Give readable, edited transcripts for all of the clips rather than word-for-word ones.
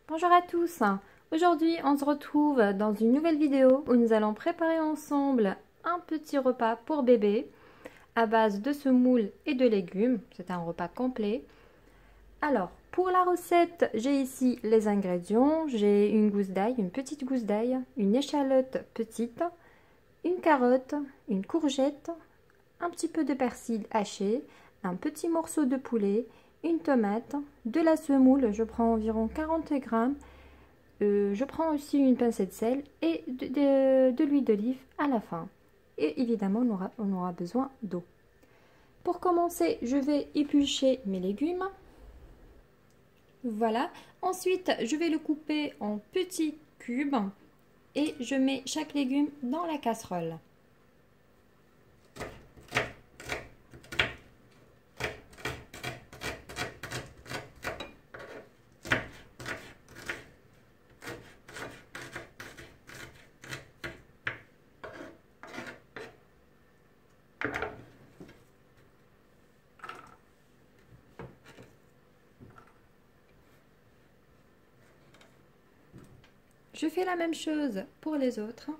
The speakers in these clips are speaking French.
Bonjour à tous, aujourd'hui on se retrouve dans une nouvelle vidéo où nous allons préparer ensemble un petit repas pour bébé à base de semoule et de légumes. C'est un repas complet. Alors pour la recette, j'ai ici les ingrédients. J'ai une gousse d'ail, une petite gousse d'ail, une échalote petite, une carotte, une courgette, un petit peu de persil haché, un petit morceau de poulet, une tomate, de la semoule, je prends environ 40 grammes, je prends aussi une pincée de sel et de l'huile d'olive à la fin. Et évidemment, on aura besoin d'eau. Pour commencer, je vais éplucher mes légumes. Voilà. Ensuite, je vais le couper en petits cubes et je mets chaque légume dans la casserole. Je fais la même chose pour les autres.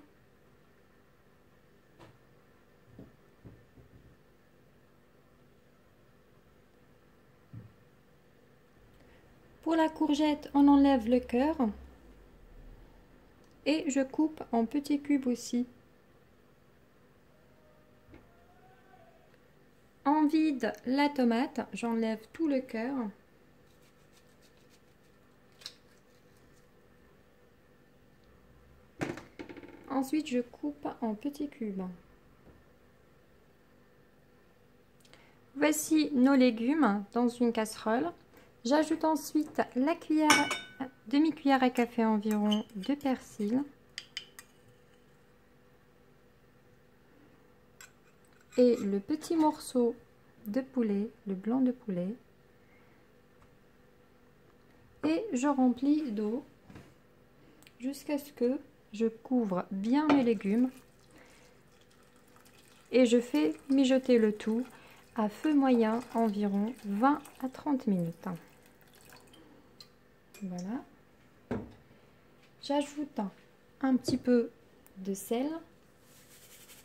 Pour la courgette, on enlève le cœur et je coupe en petits cubes aussi. On vide la tomate, j'enlève tout le cœur. Ensuite, je coupe en petits cubes. Voici nos légumes dans une casserole. J'ajoute ensuite la demi-cuillère à café environ de persil. Et le petit morceau de poulet, le blanc de poulet. Et je remplis d'eau jusqu'à ce que je couvre bien mes légumes. Et je fais mijoter le tout à feu moyen environ 20 à 30 minutes. Voilà. J'ajoute un petit peu de sel,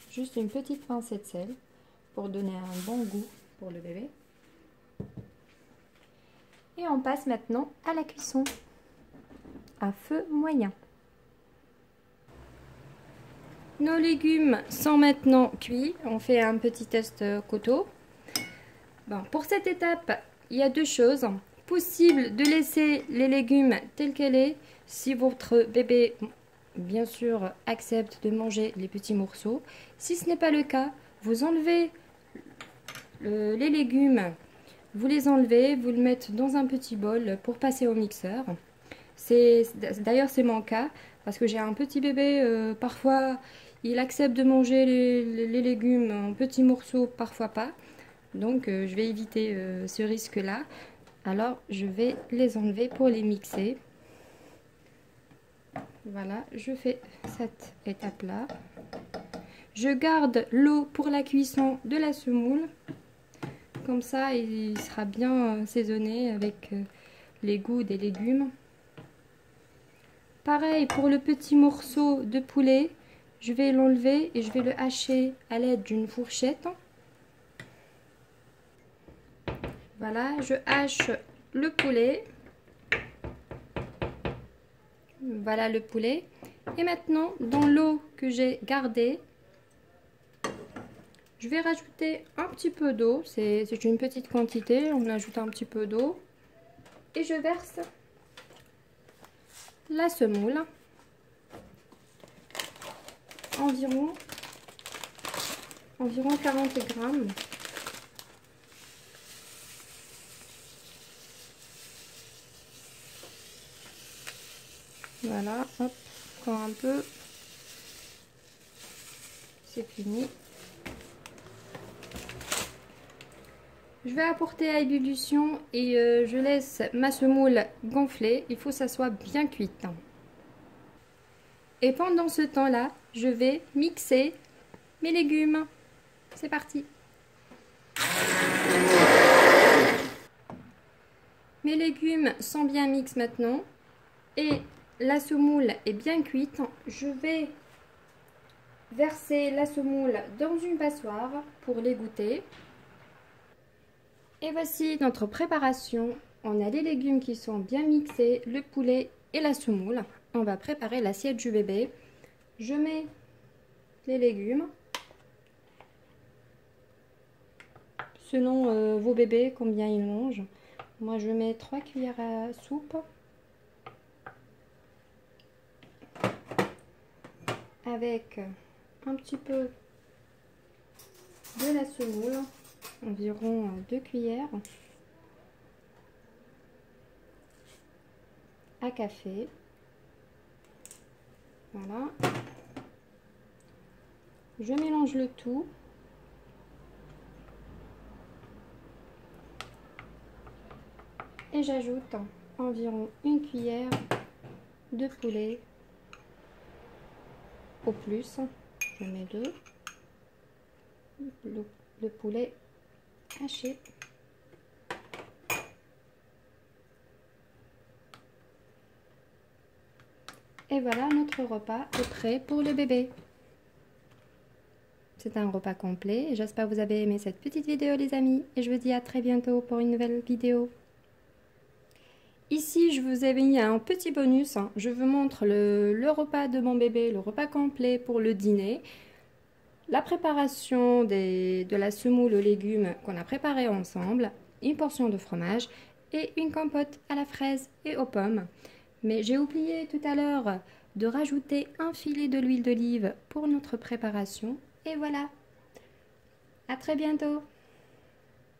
juste une petite pincée de sel pour donner un bon goût pour le bébé. Et on passe maintenant à la cuisson à feu moyen. Nos légumes sont maintenant cuits. On fait un petit test couteau. Bon, pour cette étape, il y a deux choses. Possible de laisser les légumes tels qu'elle est si votre bébé, bien sûr, accepte de manger les petits morceaux. Si ce n'est pas le cas, vous enlevez les légumes, vous les enlevez, vous le mettez dans un petit bol pour passer au mixeur. D'ailleurs, c'est mon cas parce que j'ai un petit bébé, parfois il accepte de manger les légumes en petits morceaux, parfois pas. Donc je vais éviter ce risque-là. Alors je vais les enlever pour les mixer. Voilà, je fais cette étape-là. Je garde l'eau pour la cuisson de la semoule. Comme ça, il sera bien assaisonné avec les goûts des légumes. Pareil pour le petit morceau de poulet. Je vais l'enlever et je vais le hacher à l'aide d'une fourchette. Voilà, je hache le poulet. Voilà le poulet. Et maintenant, dans l'eau que j'ai gardée, je vais rajouter un petit peu d'eau. C'est une petite quantité, on ajoute un petit peu d'eau. Et je verse la semoule. Environ 40 grammes. Voilà, hop, encore un peu. C'est fini. Je vais apporter à ébullition et je laisse ma semoule gonfler. Il faut que ça soit bien cuite. Et pendant ce temps-là, je vais mixer mes légumes. C'est parti. Mes légumes sont bien mixés maintenant. et la semoule est bien cuite, je vais verser la semoule dans une passoire pour l'égoutter. Et voici notre préparation. On a les légumes qui sont bien mixés, le poulet et la semoule. On va préparer l'assiette du bébé. Je mets les légumes selon vos bébés, combien ils mangent. Moi, je mets 3 cuillères à soupe avec un petit peu de la semoule, environ 2 cuillères à café. Voilà. Je mélange le tout. Et j'ajoute environ 1 cuillère de poulet au plus. Je mets 2. Le poulet haché. Et voilà, notre repas est prêt pour le bébé. C'est un repas complet. J'espère que vous avez aimé cette petite vidéo les amis. Et je vous dis à très bientôt pour une nouvelle vidéo. Ici, je vous ai mis un petit bonus. Je vous montre le repas de mon bébé, le repas complet pour le dîner. La préparation de la semoule aux légumes qu'on a préparé ensemble. Une portion de fromage et une compote à la fraise et aux pommes. Mais j'ai oublié tout à l'heure de rajouter un filet de l'huile d'olive pour notre préparation. Et voilà. À très bientôt.